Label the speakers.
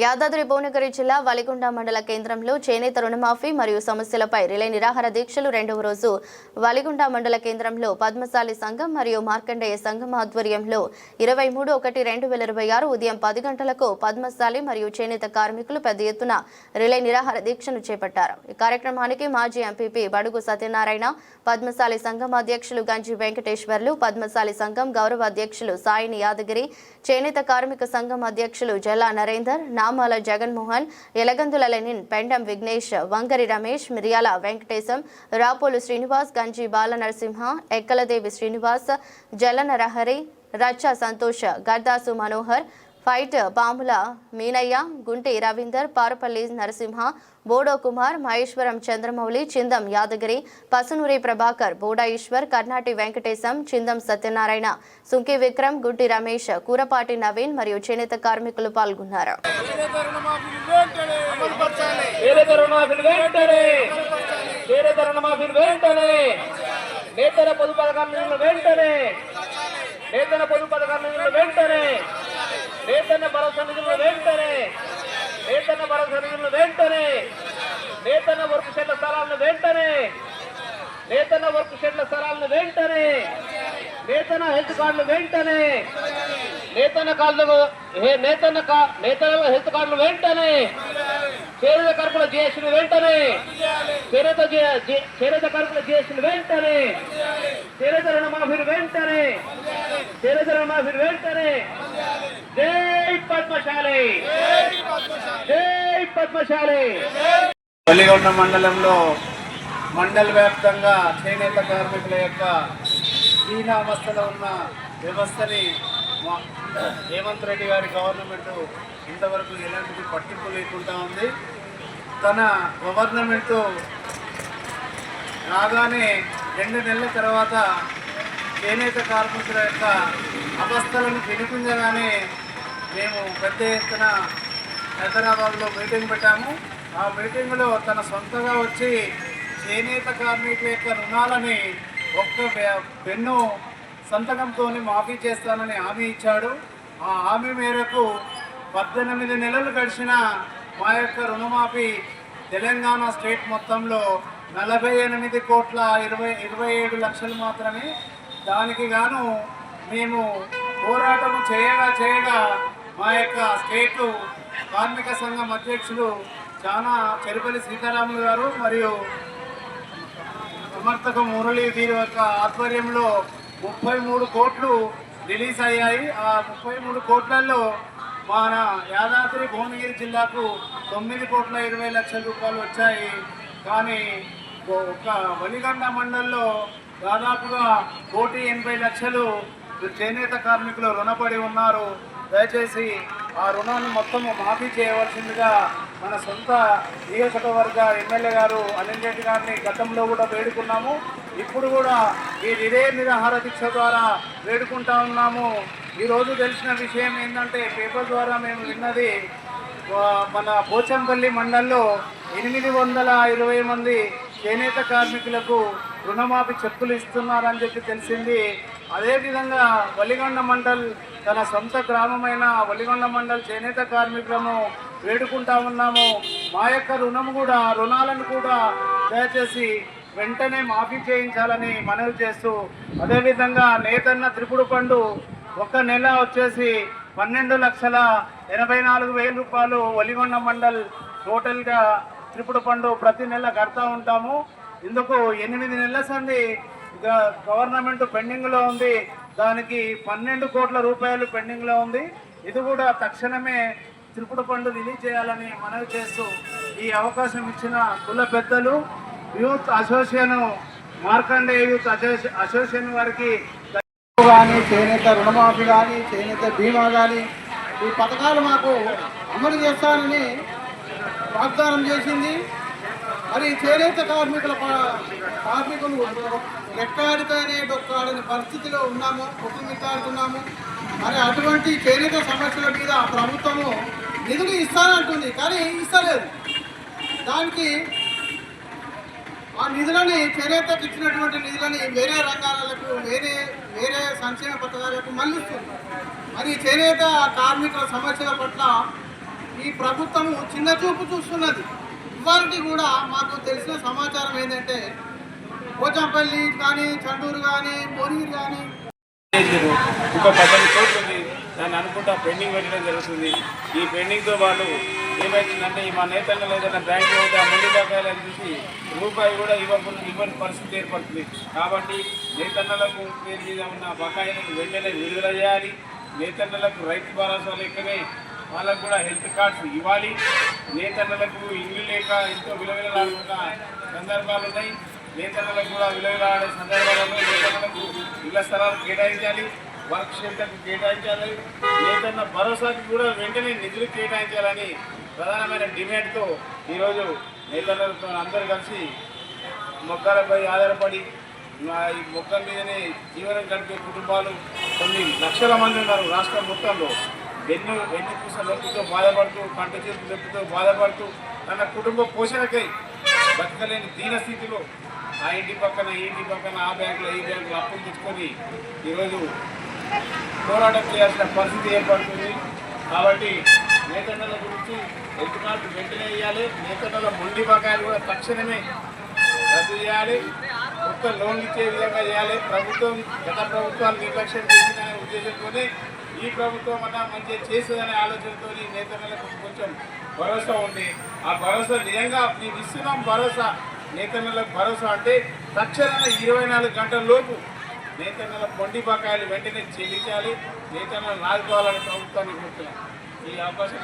Speaker 1: యాదాద్రి భువనగిరి జిల్లా వలిగొండ మండల కేంద్రంలో చేనేత రుణమాఫీ మరియు సమస్యలపై రిలే నిరాహార దీక్షలు రెండవ రోజు వలిగొండ మండల కేంద్రంలో పద్మశాలి సంఘం మరియు మార్కండేయ సంఘం ఆధ్వర్యంలో 23/1/2026 ఉదయం 10 గంటలకు పద్మశాలి మరియు చేనేత కార్మికులు పెద్ద ఎత్తున రిలే నిరాహార దీక్షను చేపట్టారు। ఈ కార్యక్రమానికి మాజీ ఎంపీపీ బడుగు సత్యనారాయణ, పద్మశాలి సంఘం అధ్యక్షులు గంజి వెంకటేశ్వర్లు, పద్మశాలి సంఘం గౌరవ అధ్యక్షులు సాయిని యాదగిరి, చేనేత కార్మిక సంఘం అధ్యక్షులు జల్లా నరేందర్, నామాల జగన్మోహన్, ఎలగందుల లెనిన్, పెండం విఘ్నేష్, వంగరి రమేష్, మిరియాల వెంకటేశం, రాపోలు శ్రీనివాస్, గంజి బాల నరసింహ, ఎక్కలదేవి శ్రీనివాస్, జలన రహరి, రచ్చ సంతోష్, గర్దాసు మనోహర్, ఫైట్ పాముల మీనయ్య, గుంటి రవీందర్, పారపల్లి నరసింహ, బోడో కుమార్, మహేశ్వరం చంద్రమౌళి, చిందం యాదగిరి, పసునూరి ప్రభాకర్, బోడా ఈశ్వర్, కర్ణాటి వెంకటేశం, చిందం సత్యనారాయణ, సుంకి విక్రమ్, గుంటి రమేష్, కూరపాటి నవీన్ మరియు చేనేత కార్మికులు పాల్గొన్నారు।
Speaker 2: నేతన్న భరోసా నిధులు వెంటనే, నేతన్న భరోసా నిధులు వెంటనే, నేతన్న వర్క్ షెడ్ల స్థలాలను వెంటనే, నేతన్న వర్క్ షెడ్ల స్థలాలను వెంటనే, నేతన్న హెల్త్ కార్డులు వెంటనే, నేతన్న హెల్త్ కార్డులు వెంటనే, చేనేత కార్మికుల జిఎస్టీని వెంటనే, చేనేత కార్మికుల జిఎస్టీని వెంటనే, చేనేత రుణమాఫీని వెంటనే, చేనేత రుణమాఫీని వెంటనే। జై పద్మశాలి, జై పద్మశాలి।
Speaker 3: వలిగొండ మండలంలో మండల వ్యాప్తంగా చేనేత కార్మికుల యొక్క దీనావస్థలో ఉన్న వ్యవస్థని రేవంత్ రెడ్డి గారి గవర్నమెంట్ ఇంతవరకు ఎలాంటిది పట్టింపు లేకుండా ఉంది। తన గవర్నమెంట్ రాగానే 2 నెలల తర్వాత చేనేత కార్మికుల యొక్క అవస్థలను వినిపించగానే మేము పెద్ద ఎత్తున హైదరాబాద్లో మీటింగ్ పెట్టాము। ఆ మీటింగ్లో తన సొంతగా వచ్చి చేనేత కార్మికుల యొక్క రుణాలని ఒక్క పెన్ను సంతకంతో మాఫీ చేస్తానని హామీ ఇచ్చాడు। ఆ హామీ మేరకు 18 నెలలు గడిచిన మా యొక్క రుణమాఫీ తెలంగాణ స్టేట్ మొత్తంలో 48,27 లక్షలు మాత్రమే। దానికి గాను మేము పోరాటం చేయగా మా యొక్క స్టేటు కార్మిక సంఘం అధ్యక్షులు చెరుపల్లి సీతారాములు గారు మరియు సమర్థక మురళి వీరి యొక్క ఆధ్వర్యంలో 33 కోట్లు రిలీజ్ అయ్యాయి। ఆ 33 కోట్లలో మన యాదాద్రి భువనగిరి జిల్లాకు 9,20,00,000 రూపాయలు వచ్చాయి। కానీ ఒక వలిగొండ మండలంలో దాదాపుగా 1,80,00,000 చేనేత కార్మికులు రుణపడి ఉన్నారు। దయచేసి ఆ రుణాన్ని మొత్తము మాఫీ చేయవలసిందిగా మన సొంత నియోజకవర్గ ఎమ్మెల్యే గారు అనిల్ రెడ్డి గారిని గతంలో కూడా వేడుకున్నాము। ఇప్పుడు కూడా ఈ రిలే నిరాహార దీక్ష ద్వారా వేడుకుంటా ఉన్నాము। ఈరోజు తెలిసిన విషయం ఏంటంటే పేపర్ ద్వారా మేము విన్నది మన పోచంపల్లి మండలంలో 820 మంది చేనేత కార్మికులకు రుణమాఫీ చెక్కులు ఇస్తున్నారని చెప్పి తెలిసింది। అదేవిధంగా వలిగొండ మండల్ తన సొంత గ్రామమైన వలిగొండ మండల్ చేనేత కార్మికులను వేడుకుంటా ఉన్నాము। మా యొక్క రుణాలను కూడా దయచేసి వెంటనే మాఫీ చేయించాలని మనవి చేస్తూ, అదేవిధంగా నేతన్న త్రిపుడు పండు ఒక నెల వచ్చేసి 12,84,000 రూపాయలు వలిగొండ మండల్ టోటల్గా త్రిపుడు పండు ప్రతి నెల కడతా ఉంటాము। ఇందుకు 8 నెలల సంది గవర్నమెంట్ పెండింగ్లో ఉంది। దానికి 12 కోట్ల రూపాయలు పెండింగ్లో ఉంది। ఇది కూడా తక్షణమే త్రిపుడు పండు రిలీజ్ చేయాలని మనవి చేస్తూ ఈ అవకాశం ఇచ్చిన కుల పెద్దలు, youth association, Markande youth association వారికి
Speaker 4: కానీ, చేనేత రుణమాఫీ కానీ, చేనేత బీమా కానీ ఈ పథకాలు మాకు అమలు చేస్తానని వాగ్దానం చేసింది। మరి చేనేత కార్మికులు రెక్కాడితేనే డొక్కాడని పరిస్థితిలో ఉన్నాము, కొట్టుమిట్టాడుతున్నాము। మరి అటువంటి చేనేత సమస్యల మీద ప్రభుత్వము నిధులు ఇస్తానంటుంది, కానీ ఇస్తలేదు। దానికి ఆ నిధులని చేనేతకు ఇచ్చినటువంటి నిధులని వేరే రంగాలకు వేరే సంక్షేమ పథకాలకు మళ్ళిస్తుంది। మరి చేనేత కార్మికుల సమస్యల పట్ల ఈ ప్రభుత్వము చిన్న చూపు చూస్తున్నది. ఇవాళకి కూడా మాకు తెలిసిన సమాచారం ఏంటంటే పోచంపల్లి కానీ, చండూరు కానీ, భువనగిరి కానీ
Speaker 3: ఇంకో 18 కోట్లు ఉంది. దాన్ని అనుకుంటా పెండింగ్ పెట్టడం జరుగుతుంది. ఈ పెండింగ్తో వాళ్ళు ఏమవుతుందంటే మా నేతలు ఏదైనా బ్యాంకు పోతే ఆ మండి బకాయిలను చూసి రూపాయి కూడా ఇవ్వని పరిస్థితి ఏర్పడుతుంది. కాబట్టి నేతన్నలకు పేరు మీద ఉన్న బకాయిలను వెంటనే విడుదల చేయాలి. నేతన్నలకు రైతు భరోసా లెక్కనే వాళ్ళకు కూడా హెల్త్ కార్డ్స్ ఇవ్వాలి. నేతన్నలకు ఇల్లు లేక ఎంతో విలువలాడుతున్న సందర్భాలు ఉన్నాయి. నేతన్నలకు కూడా విలువలాడే సందర్భాలలో నేతన్నలకు ఇళ్ల స్థలాలు కేటాయించాలి, వర్క్ షెల్టర్కు కేటాయించాలి, నేతన్న భరోసాకి కూడా వెంటనే నిధులు కేటాయించాలని ప్రధానమైన డిమాండ్తో ఈరోజు నేతన్నలతో అందరూ కలిసి మొక్కలపై ఆధారపడి ఈ మొక్కల మీదనే జీవనం గడిపే కుటుంబాలు కొన్ని లక్షల మంది ఉన్నారు రాష్ట్రం మొత్తంలో. వెన్నుపూస నొప్పితో బాధపడుతూ, కంట చేతులు నొప్పితో బాధపడుతూ తన కుటుంబ పోషణకై బతకలేని దీనస్థితిలో ఆ ఇంటి పక్కన ఈ ఇంటి పక్కన ఆ బ్యాంకులో ఈ బ్యాంకులో అప్పులు తెచ్చుకొని ఈరోజు పోరాటం చేయాల్సిన పరిస్థితి ఏర్పడుతుంది. కాబట్టి నేతన్నల గురించి హెల్త్ కార్డు వెంటనే ఇవ్వాలి. నేతన్నల మొండి బకాయిలు కూడా తక్షణమే రద్దు చేయాలి. కొత్త లోన్లు ఇచ్చే విధంగా చేయాలి. ప్రభుత్వం గత ప్రభుత్వాలు నిర్లక్ష్యం చేసిందనే ఉద్దేశంతోనే ఈ ప్రభుత్వం అన్నా మంచిగా చేస్తుందనే ఆలోచనతో నేతన్నలకు కొంచెం భరోసా ఉంది. ఆ భరోసా నిజంగా మేము ఇస్తున్నాం. భరోసా నేతన్నలకు భరోసా అంటే తక్షణమే 24 గంటల లోపు నేతన్నల మొండి బకాయిలు వెంటనే చెల్లించాలి. నేతన్నలను ఆదుకోవాలని ప్రభుత్వాన్ని కోరుతున్నాం. ఈ అవకాశం